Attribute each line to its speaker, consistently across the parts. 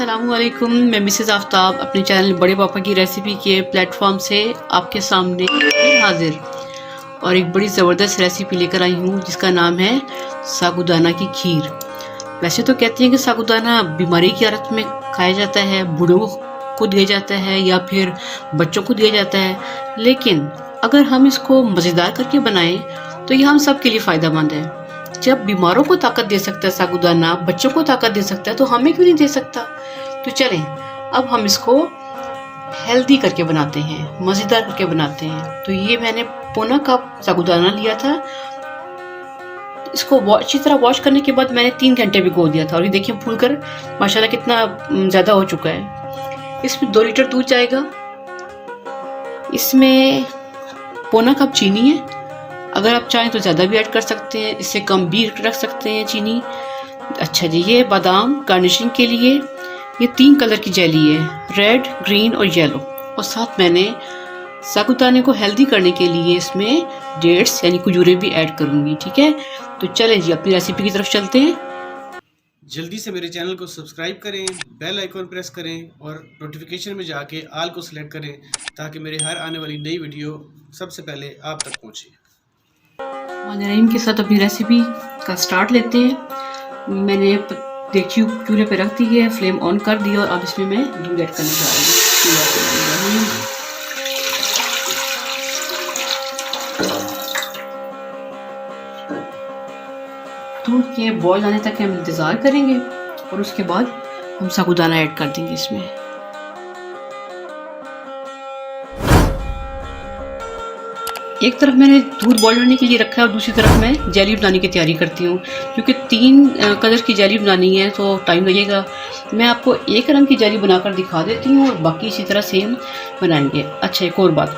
Speaker 1: अस्सलामुअलैकुम। मैं मिसेज़ आफ्ताब अपने चैनल बड़े पापा की रेसिपी के प्लेटफॉर्म से आपके सामने हाजिर और एक बड़ी ज़बरदस्त रेसिपी लेकर आई हूँ जिसका नाम है साबूदाना की खीर। वैसे तो कहते हैं कि साबूदाना बीमारी की हालत में खाया जाता है, बूढ़ों को दिया जाता है या फिर बच्चों को दिया जाता है, लेकिन अगर हम इसको मज़ेदार करके बनाएं तो ये हम सब के लिए फ़ायदेमंद है। जब बीमारों को ताकत दे सकता है साबूदाना, बच्चों को ताकत दे सकता है, तो हमें क्यों नहीं दे सकता। तो चलें अब हम इसको हेल्दी करके बनाते हैं, मज़ेदार करके बनाते हैं। तो ये मैंने पौना कप साबूदाना लिया था। इसको अच्छी तरह वॉश करने के बाद मैंने 3 घंटे भिगो दिया था और ये देखिए फूलकर माशाल्लाह कितना ज़्यादा हो चुका है। इसमें 2 लीटर दूध जाएगा। इसमें पौना कप चीनी है। अगर आप चाहें तो ज़्यादा भी ऐड कर सकते हैं, इससे कम भी रख सकते हैं चीनी। अच्छा जी, ये बादाम गार्निशिंग के लिए ये 3 कलर की जेली है, रेड, ग्रीन और येलो। और साथ मैंने साबूदाने को हेल्दी करने के लिए इसमें डेट्स यानी खजूरें भी ऐड करूँगी। ठीक है, तो चलें जी अपनी रेसिपी की तरफ चलते हैं।
Speaker 2: जल्दी से मेरे चैनल को सब्सक्राइब करें, बेल आइकॉन प्रेस करें और नोटिफिकेशन में जाके ऑल को सिलेक्ट करें ताकि मेरे हर आने वाली नई वीडियो सबसे पहले आप तक पहुँचे।
Speaker 1: रहीम के साथ अपनी रेसिपी का स्टार्ट लेते हैं। मैंने देखिए चूल्हे पे रख दी है, फ्लेम ऑन कर दिया और अब इसमें मैं दूध ऐड करने जा रही हूँ। दूध के बॉयल आने तक हम इंतज़ार करेंगे और उसके बाद हम साबूदाना ऐड कर देंगे इसमें। एक तरफ मैंने दूध बॉयल होने के लिए रखा है और दूसरी तरफ मैं जेली बनाने की तैयारी करती हूँ, क्योंकि 3 कलर की जेली बनानी है तो टाइम लगेगा। मैं आपको एक रंग की जेली बनाकर दिखा देती हूँ और बाकी इसी तरह सेम बनाएंगे। अच्छा, एक और बात,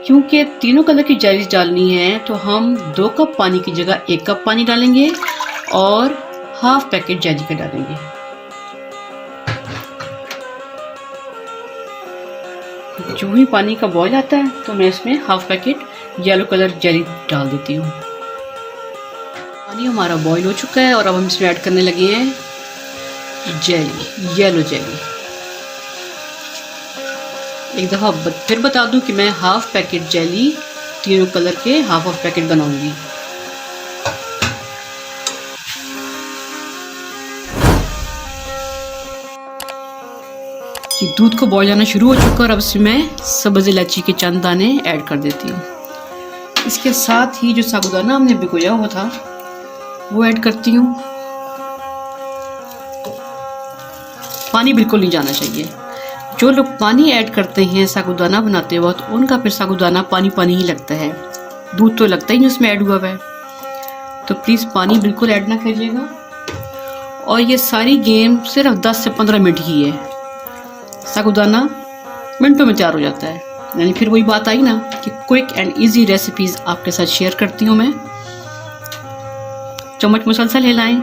Speaker 1: क्योंकि तीनों कलर की जेली डालनी है तो हम 2 कप पानी की जगह 1 कप पानी डालेंगे और हाफ पैकेट जेली का डालेंगे। जो ही पानी का बॉयल आता है तो मैं इसमें half packet yellow colour jelly डाल देती हूँ। पानी हमारा बॉईल हो चुका है और अब हम इसमें ऐड करने लगे हैं जेली, येलो जेली। एक दफ़ा फिर बता दूं कि मैं हाफ पैकेट जेली तीनों कलर के हाफ पैकेट बनाऊंगी। कि दूध को बॉईल आना शुरू हो चुका और अब इसमें मैं सब्ज़ इलायची के चंद दाने ऐड कर देती हूँ। इसके साथ ही जो साबूदाना हमने भिगोया हुआ था वो ऐड करती हूँ। पानी बिल्कुल नहीं जाना चाहिए। जो लोग पानी ऐड करते हैं साबूदाना बनाते वक्त उनका फिर साबूदाना पानी पानी ही लगता है, दूध तो लगता ही नहीं उसमें ऐड हुआ है। तो प्लीज़ पानी बिल्कुल ऐड ना करिएगा। और ये सारी गेम सिर्फ 10 से 15 मिनट ही है। साबूदाना मिनटों में तैयार हो जाता है। यानी फिर वही बात आई ना कि क्विक एंड इजी रेसिपीज़ आपके साथ शेयर करती हूँ मैं। चम्मच मुसलसल हिलाएं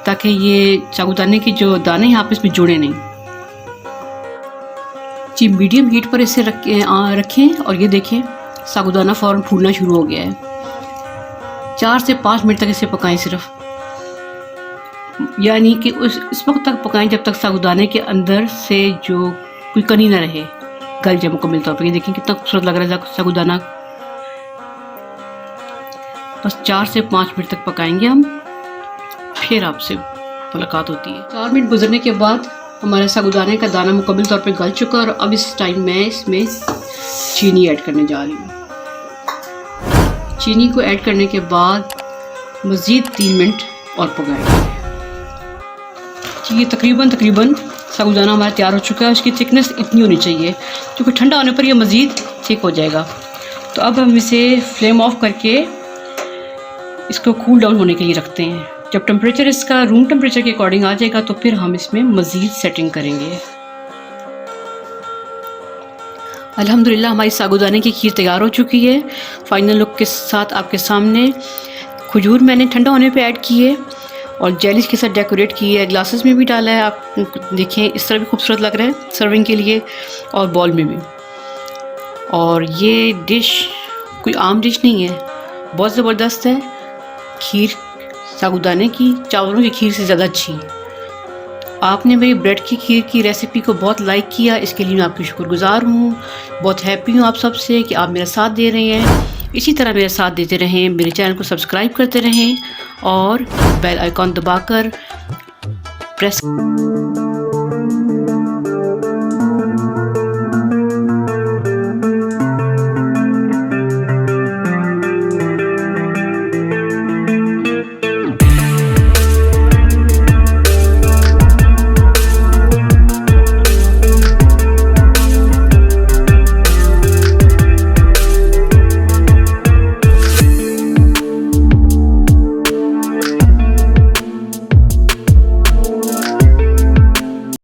Speaker 1: ताकि ये साबूदाने की जो दाने हैं आपस में जुड़े नहीं। जी, मीडियम हीट पर इसे रखें और ये देखें साबूदाना फ़ौरन फूलना शुरू हो गया है। 4 से 5 मिनट तक इसे पकाएं सिर्फ, यानी कि उस वक्त तक पकाएं जब तक साबूदाने के अंदर से जो कोई कनी ना रहे, गल जाए मुकम्मल तौर पर। ये देखें कितना खूबसूरत लग रहा है साबूदाना। बस 4 से 5 मिनट तक पकाएंगे हम, फिर आपसे मुलाकात होती है। 4 मिनट गुजरने के बाद हमारे साबूदाने का दाना मुकम्मल तौर पे गल चुका और अब इस टाइम मैं इसमें चीनी ऐड करने जा रही हूँ। चीनी को ऐड करने के बाद मज़ीद 3 मिनट और पकाएंगे। ये तकरीबन साबूदाना हमारा तैयार हो चुका है। उसकी थिकनेस इतनी होनी चाहिए क्योंकि ठंडा होने पर यह मज़ीद थिक हो जाएगा। तो अब हम इसे फ्लेम ऑफ करके इसको कूल डाउन होने के लिए रखते हैं। जब टेम्परेचर इसका रूम टेम्परेचर के अकॉर्डिंग आ जाएगा तो फिर हम इसमें मज़ीद सेटिंग करेंगे। अल्हम्दुलिल्लाह हमारी साबूदाने की खीर तैयार हो चुकी है। फाइनल लुक के साथ आपके सामने। खजूर मैंने ठंडा होने पे ऐड की है और जेलीज के साथ डेकोरेट की है। ग्लासेस में भी डाला है, आप देखें इस तरह भी खूबसूरत लग रहा है सर्विंग के लिए, और बॉल में भी। और ये डिश कोई आम डिश नहीं है, बहुत ज़बरदस्त है। खीर साबूदाने की चावलों की खीर से ज़्यादा अच्छी। आपने मेरी ब्रेड की खीर की रेसिपी को बहुत लाइक किया, इसके लिए मैं आपकी शुक्रगुजार हूँ। बहुत हैप्पी हूँ आप सबसे कि आप मेरा साथ दे रहे हैं। इसी तरह मेरा साथ देते रहें, मेरे चैनल को सब्सक्राइब करते रहें और बेल आइकॉन दबाकर प्रेस